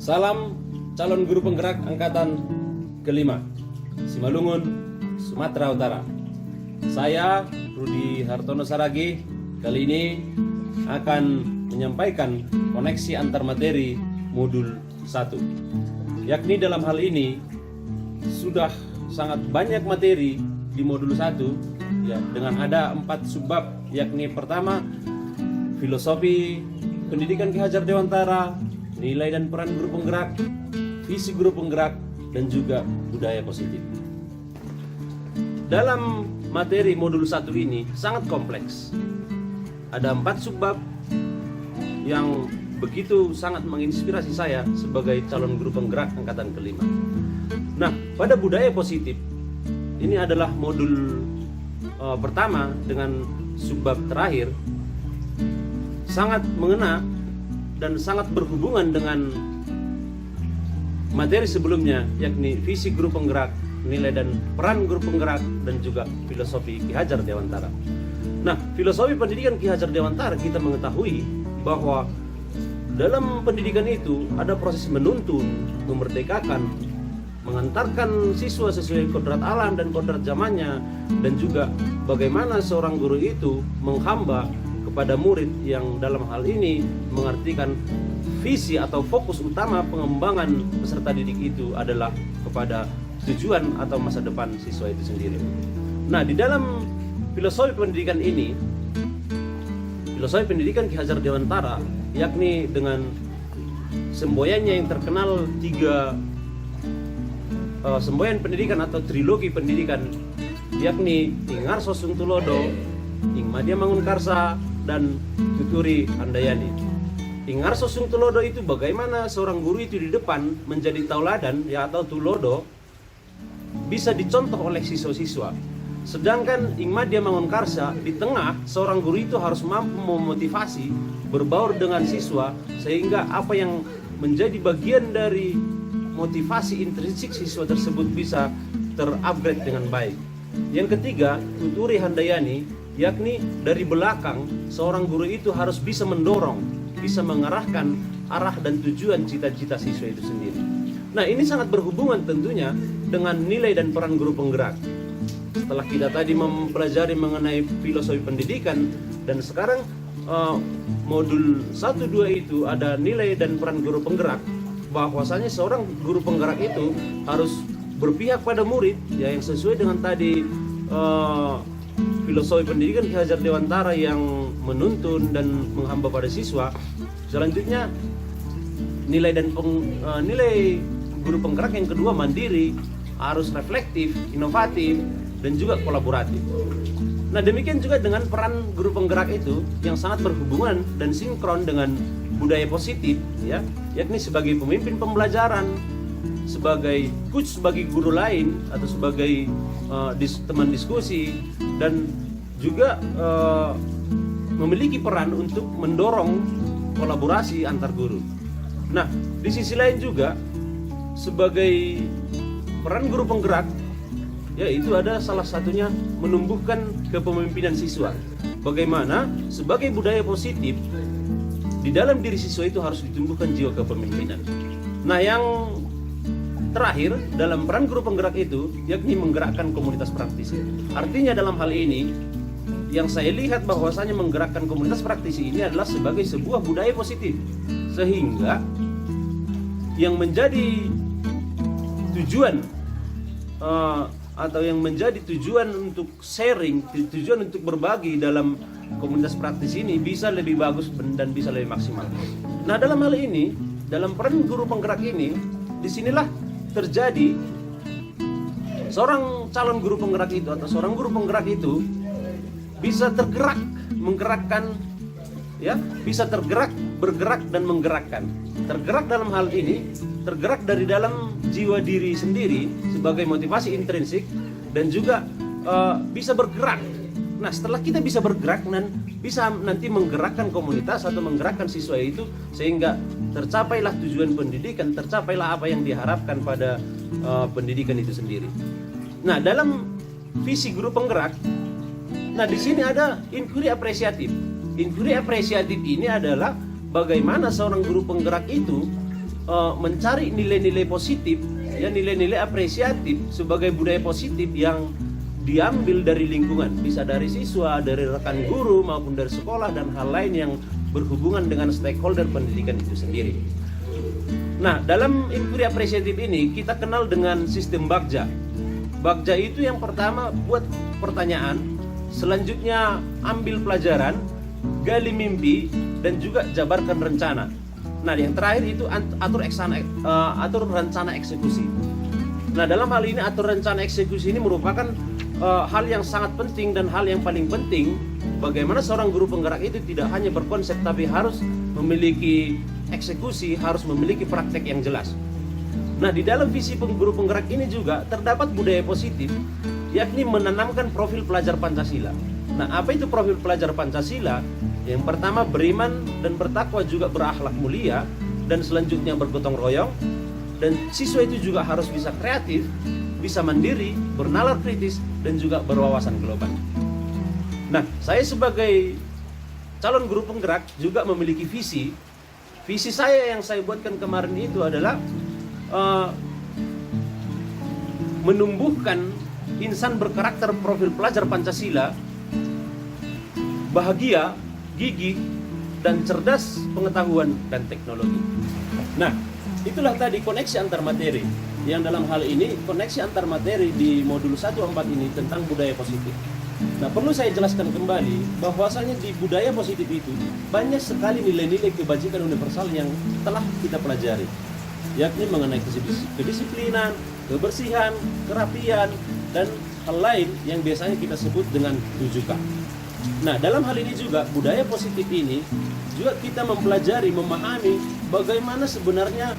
Salam calon guru penggerak angkatan kelima, Simalungun, Sumatera Utara. Saya Rudi Hartono Saragi kali ini akan menyampaikan koneksi antar materi modul 1. Yakni dalam hal ini sudah sangat banyak materi di modul 1 ya, dengan ada 4 subbab, yakni pertama filosofi pendidikan Ki Hajar Dewantara, nilai dan peran guru penggerak, visi guru penggerak, dan juga budaya positif. Dalam materi modul 1 ini sangat kompleks. Ada 4 subbab yang begitu sangat menginspirasi saya sebagai calon guru penggerak angkatan kelima. Nah, pada budaya positif ini adalah modul pertama dengan subbab terakhir, sangat mengena dan sangat berhubungan dengan materi sebelumnya, yakni visi guru penggerak, nilai dan peran guru penggerak, dan juga filosofi Ki Hajar Dewantara. Nah, filosofi pendidikan Ki Hajar Dewantara, kita mengetahui bahwa dalam pendidikan itu ada proses menuntun, memerdekakan, mengantarkan siswa sesuai kodrat alam dan kodrat zamannya, dan juga bagaimana seorang guru itu menghamba kepada murid yang dalam hal ini mengartikan visi atau fokus utama pengembangan peserta didik itu adalah kepada tujuan atau masa depan siswa itu sendiri. Nah, di dalam filosofi pendidikan ini, filosofi pendidikan Ki Hajar Dewantara, yakni dengan semboyannya yang terkenal 3 semboyan pendidikan atau trilogi pendidikan, yakni Ing Ngarso Sungtulodo, Ing Madya Mangunkarsa, dan Tuturi Handayani. Ing Ngarso Sungtulodo itu bagaimana seorang guru itu di depan menjadi tauladan ya, atau tulodo, bisa dicontoh oleh siswa-siswa. Sedangkan Ing Madya Mangunkarsa, di tengah seorang guru itu harus mampu memotivasi, berbaur dengan siswa, sehingga apa yang menjadi bagian dari motivasi intrinsik siswa tersebut bisa terupgrade dengan baik. Yang ketiga, Tuturi Handayani, yakni dari belakang seorang guru itu harus bisa mendorong, bisa mengarahkan arah dan tujuan cita-cita siswa itu sendiri. Nah, ini sangat berhubungan tentunya dengan nilai dan peran guru penggerak. Setelah kita tadi mempelajari mengenai filosofi pendidikan, dan sekarang modul 1-2 itu ada nilai dan peran guru penggerak, bahwasanya seorang guru penggerak itu harus berpihak pada murid ya, yang sesuai dengan tadi filosofi pendidikan Ki Hajar Dewantara yang menuntun dan menghamba pada siswa. Selanjutnya nilai guru penggerak yang kedua mandiri, harus reflektif, inovatif, dan juga kolaboratif. Nah, demikian juga dengan peran guru penggerak itu yang sangat berhubungan dan sinkron dengan budaya positif ya, yakni sebagai pemimpin pembelajaran, sebagai coach bagi guru lain atau sebagai teman diskusi, dan juga memiliki peran untuk mendorong kolaborasi antar guru. Nah, di sisi lain juga sebagai peran guru penggerak, yaitu ada salah satunya menumbuhkan kepemimpinan siswa. Bagaimana sebagai budaya positif di dalam diri siswa itu harus ditumbuhkan jiwa kepemimpinan. Nah, yang terakhir dalam peran guru penggerak itu yakni menggerakkan komunitas praktisi. Artinya dalam hal ini yang saya lihat bahwasanya menggerakkan komunitas praktisi ini adalah sebagai sebuah budaya positif, sehingga yang menjadi tujuan atau yang menjadi tujuan untuk sharing, tujuan untuk berbagi dalam komunitas praktisi ini bisa lebih bagus dan bisa lebih maksimal. Nah, dalam hal ini, dalam peran guru penggerak ini, disinilah terjadi seorang calon guru penggerak itu atau seorang guru penggerak itu bisa tergerak, menggerakkan ya, bisa tergerak, bergerak, dan menggerakkan. Tergerak dalam hal ini, tergerak dari dalam jiwa diri sendiri sebagai motivasi intrinsik, dan juga bisa bergerak. Nah, setelah kita bisa bergerak dan bisa nanti menggerakkan komunitas atau menggerakkan siswa itu, sehingga tercapailah tujuan pendidikan, tercapailah apa yang diharapkan pada pendidikan itu sendiri. Nah, dalam visi guru penggerak, nah di sini ada inquiry apresiatif. Inquiry apresiatif ini adalah bagaimana seorang guru penggerak itu mencari nilai-nilai positif, ya nilai-nilai apresiatif sebagai budaya positif yang diambil dari lingkungan, bisa dari siswa, dari rekan guru maupun dari sekolah dan hal lain yang berhubungan dengan stakeholder pendidikan itu sendiri. Nah, dalam inquiry apresiatif ini kita kenal dengan sistem Bagja. Bagja itu yang pertama buat pertanyaan, selanjutnya ambil pelajaran, gali mimpi, dan juga jabarkan rencana. Nah, yang terakhir itu atur rencana eksekusi. Nah, dalam hal ini atur rencana eksekusi ini merupakan hal yang sangat penting dan hal yang paling penting. Bagaimana seorang guru penggerak itu tidak hanya berkonsep tapi harus memiliki eksekusi, harus memiliki praktek yang jelas. Nah, di dalam visi guru penggerak ini juga terdapat budaya positif, yakni menanamkan profil pelajar Pancasila. Nah, apa itu profil pelajar Pancasila? Yang pertama, beriman dan bertakwa juga berakhlak mulia, dan selanjutnya bergotong royong. Dan siswa itu juga harus bisa kreatif, bisa mandiri, bernalar kritis, dan juga berwawasan global. Nah, saya sebagai calon guru penggerak juga memiliki visi. Visi saya yang saya buatkan kemarin itu adalah menumbuhkan insan berkarakter profil pelajar Pancasila, bahagia, gigih, dan cerdas pengetahuan dan teknologi. Nah, itulah tadi koneksi antar materi. Yang dalam hal ini koneksi antar materi di modul 1-4 ini tentang budaya positif. Nah, perlu saya jelaskan kembali bahwasanya di budaya positif itu banyak sekali nilai-nilai kebajikan universal yang telah kita pelajari, yakni mengenai kedisiplinan, kebersihan, kerapian, dan hal lain yang biasanya kita sebut dengan 7K. Nah, dalam hal ini juga budaya positif ini juga kita mempelajari, memahami bagaimana sebenarnya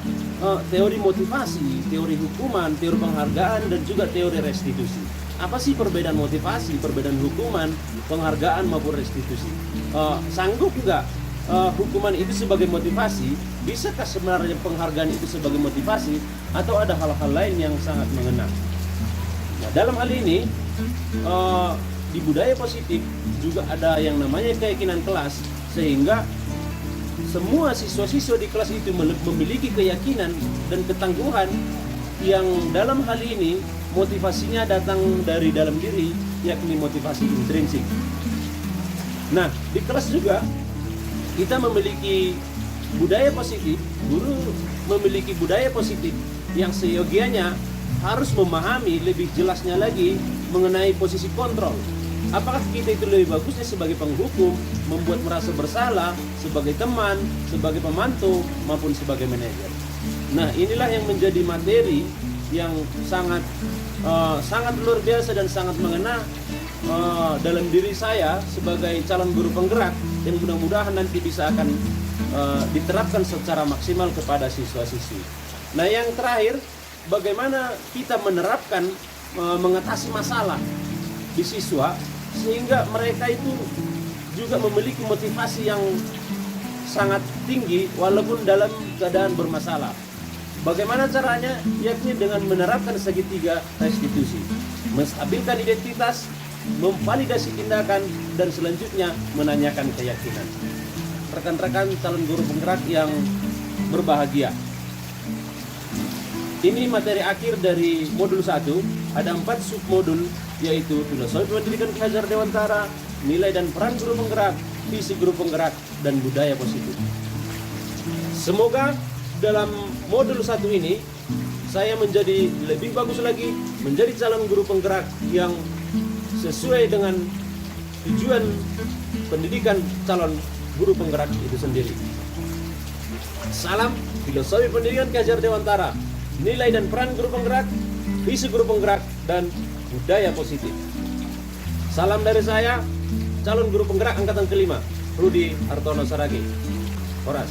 teori motivasi, teori hukuman, teori penghargaan, dan juga teori restitusi. Apa sih perbedaan motivasi, perbedaan hukuman, penghargaan maupun restitusi? Sanggup nggak hukuman itu sebagai motivasi? Bisakah sebenarnya penghargaan itu sebagai motivasi? Atau ada hal-hal lain yang sangat mengena? Nah, dalam hal ini di budaya positif juga ada yang namanya keyakinan kelas, sehingga semua siswa-siswa di kelas itu memiliki keyakinan dan ketangguhan yang dalam hal ini motivasinya datang dari dalam diri, yakni motivasi intrinsik. Nah, di kelas juga kita memiliki budaya positif, guru memiliki budaya positif yang seyogianya harus memahami lebih jelasnya lagi mengenai posisi kontrol. Apakah kita itu lebih bagusnya sebagai penghukum, membuat merasa bersalah, sebagai teman, sebagai pemantau, maupun sebagai manajer. Nah, inilah yang menjadi materi yang sangat luar biasa dan sangat mengena dalam diri saya sebagai calon guru penggerak, dan mudah-mudahan nanti bisa akan diterapkan secara maksimal kepada siswa-siswi. Nah, yang terakhir, bagaimana kita menerapkan mengatasi masalah di siswa sehingga mereka itu juga memiliki motivasi yang sangat tinggi walaupun dalam keadaan bermasalah. Bagaimana caranya? Yakni dengan menerapkan segitiga restitusi, menstabilkan identitas, memvalidasi tindakan, dan selanjutnya menanyakan keyakinan. Rekan-rekan calon guru penggerak yang berbahagia, ini materi akhir dari modul 1. Ada 4 submodul, yaitu filosofi pendidikan Ki Hajar Dewantara, nilai dan peran guru penggerak, visi guru penggerak, dan budaya positif. Semoga dalam modul 1 ini saya menjadi lebih bagus lagi, menjadi calon guru penggerak yang sesuai dengan tujuan pendidikan calon guru penggerak itu sendiri. Salam filosofi pendidikan Ki Hajar Dewantara, nilai dan peran guru penggerak, visi guru penggerak, dan budaya positif. Salam dari saya, calon guru penggerak angkatan ke-5, Rudi Hartono Saragi. Horas.